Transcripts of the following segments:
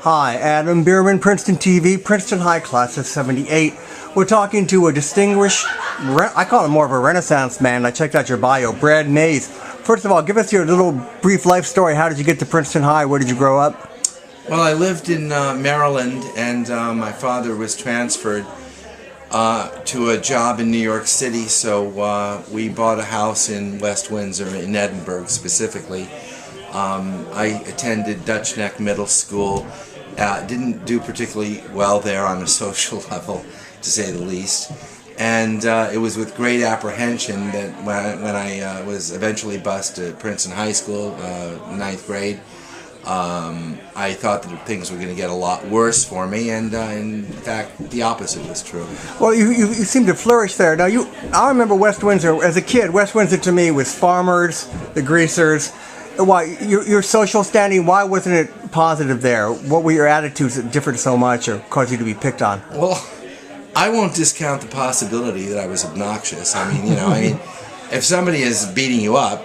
Hi, Adam Bierman, Princeton TV, Princeton High, class of 78. We're talking to a distinguished, I call him more of a Renaissance man. I checked out your bio, Brad Mays. First of all, give us your little brief life story. How did you get to Princeton High? Where did you grow up? Well, I lived in Maryland, and my father was transferred to a job in New York City, so we bought a house in West Windsor, in Edinburgh specifically. I attended Dutch Neck Middle School. Didn't do particularly well there on a social level, to say the least. And it was with great apprehension that when I was eventually bused to Princeton High School, 9th grade, I thought that things were going to get a lot worse for me, and in fact, the opposite was true. Well, you seem to flourish there. Now, I remember West Windsor as a kid. West Windsor to me was farmers, the greasers. Why your social standing? Why wasn't it positive there? What were your attitudes that differed so much, or caused you to be picked on? Well, I won't discount the possibility that I was obnoxious. I mean, if somebody is beating you up,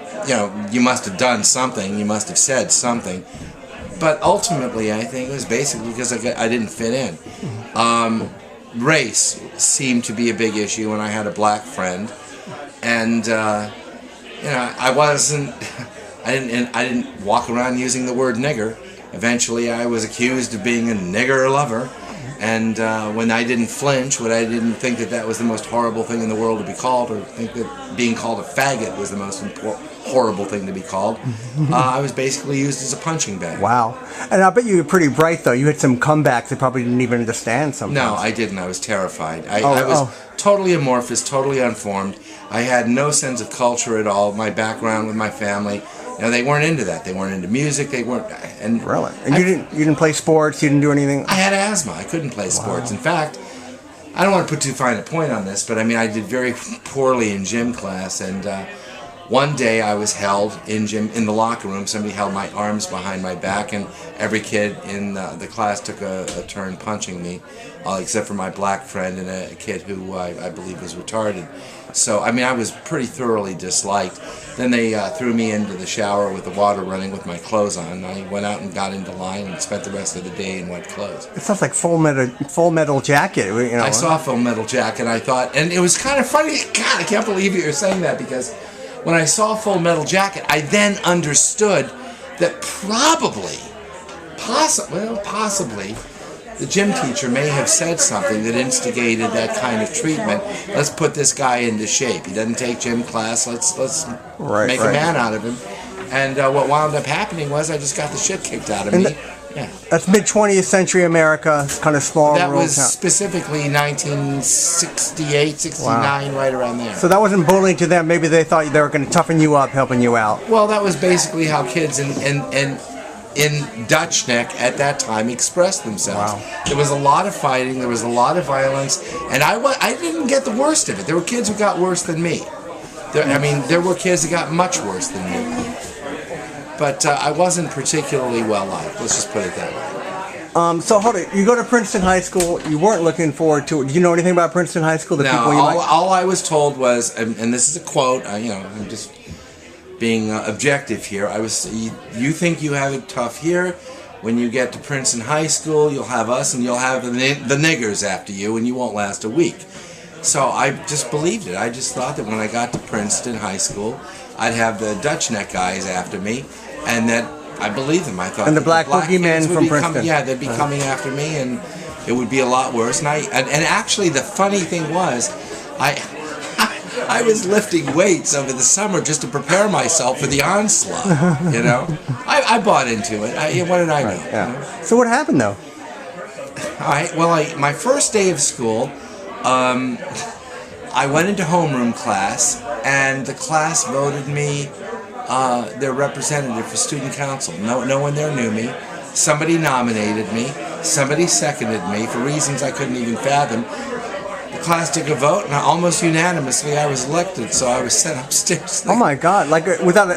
you must have done something. You must have said something. But ultimately, I think it was basically because I didn't fit in. Race seemed to be a big issue when I had a black friend, and I wasn't. I didn't walk around using the word nigger. Eventually, I was accused of being a nigger lover, and when I didn't flinch, when I didn't think that was the most horrible thing in the world to be called, or think that being called a faggot was the most horrible thing to be called, I was basically used as a punching bag. Wow. And I bet you were pretty bright, though. You had some comebacks that probably didn't even understand sometimes. No, I didn't. I was terrified. I was totally amorphous, totally unformed. I had no sense of culture at all. My background with my family, they weren't into that. They weren't into music. They weren't. And really? And you didn't play sports? You didn't do anything? I had asthma. I couldn't play sports. Wow. In fact, I don't want to put too fine a point on this, but I did very poorly in gym class, and one day I was held in the locker room. Somebody held my arms behind my back, and every kid in the class took a turn punching me, except for my black friend and a kid who I believe was retarded. So, I was pretty thoroughly disliked. Then they threw me into the shower with the water running with my clothes on. I went out and got into line and spent the rest of the day in wet clothes. It sounds like Full Metal Jacket. I saw Full Metal Jacket, I thought, and it was kind of funny. God, I can't believe you're saying that, because when I saw Full Metal Jacket, I then understood that possibly, the gym teacher may have said something that instigated that kind of treatment. Let's put this guy into shape. He doesn't take gym class. Let's make a man out of him. And what wound up happening was I just got the shit kicked out of me. That's mid-20th century America. It's kind of small. That was specifically 1968, 69, right around there. So that wasn't bullying to them. Maybe they thought they were going to toughen you up, helping you out. Well, that was basically how kids in Dutch Neck at that time expressed themselves. Wow. There was a lot of fighting, there was a lot of violence, and I didn't get the worst of it. There were kids who got worse than me. There were kids that got much worse than me. But I wasn't particularly well liked, let's just put it that way. So hold it, you go to Princeton High School, you weren't looking forward to it. Did you know anything about Princeton High School? No, all I was told was, and this is a quote, I'm just being objective here, you think you have it tough here. When you get to Princeton High School, you'll have us and you'll have the niggers after you, and you won't last a week. So I just believed it. I just thought that when I got to Princeton High School, I'd have the Dutch Neck guys after me, and that I believed them. I thought and the black boogeymen from Princeton. They'd be coming after me, and it would be a lot worse. And actually, the funny thing was, I was lifting weights over the summer just to prepare myself for the onslaught. I bought into it. What did I know? Right, yeah. So what happened though? All right. Well, my first day of school, I went into homeroom class, and the class voted me their representative for student council. No one there knew me. Somebody nominated me. Somebody seconded me for reasons I couldn't even fathom. The class took a vote, and almost unanimously I was elected, so I was sent upstairs. Oh my God, without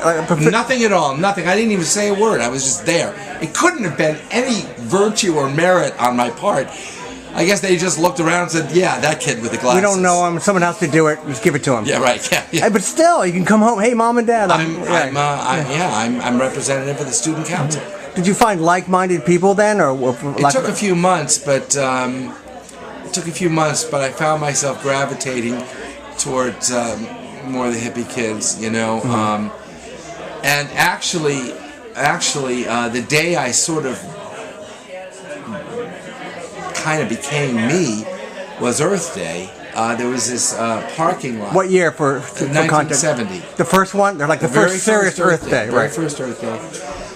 nothing at all, nothing. I didn't even say a word. I was just there. It couldn't have been any virtue or merit on my part. I guess they just looked around and said, yeah, that kid with the glasses. We don't know him. Someone has to do it. Just give it to him. Yeah, right. Yeah. Hey, but still, you can come home. Hey, Mom and Dad. I'm representative of the student council. Did you find like-minded people then, or It took a few months, but I found myself gravitating towards more of the hippie kids, you know. And actually, the day I sort of kind of became me was Earth Day. There was this parking lot. What year for 1970. The first one? They're like the first serious Earth Day, very right? first Earth Day.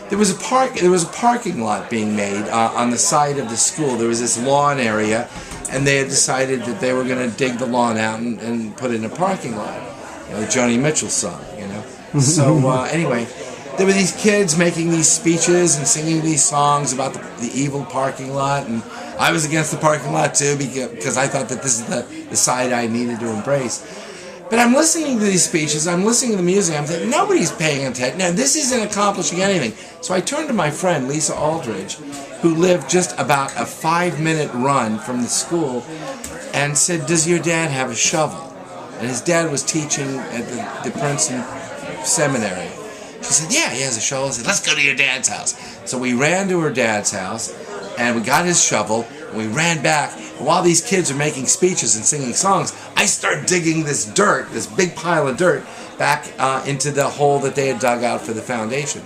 There was a parking lot being made on the side of the school. There was this lawn area, and they had decided that they were going to dig the lawn out and put in a parking lot. You know, the Joni Mitchell song, you know. So anyway, there were these kids making these speeches and singing these songs about the evil parking lot, and I was against the parking lot too because I thought that this is the side I needed to embrace. But I'm listening to these speeches, I'm listening to the music, I'm thinking, nobody's paying attention. Now, this isn't accomplishing anything. So I turned to my friend, Lisa Aldridge, who lived just about a 5-minute run from the school, and said, does your dad have a shovel? And his dad was teaching at the Princeton Seminary. She said, yeah, he has a shovel. I said, let's go to your dad's house. So we ran to her dad's house, and we got his shovel, and we ran back. And while these kids are making speeches and singing songs, I start digging this dirt, this big pile of dirt, back into the hole that they had dug out for the foundation.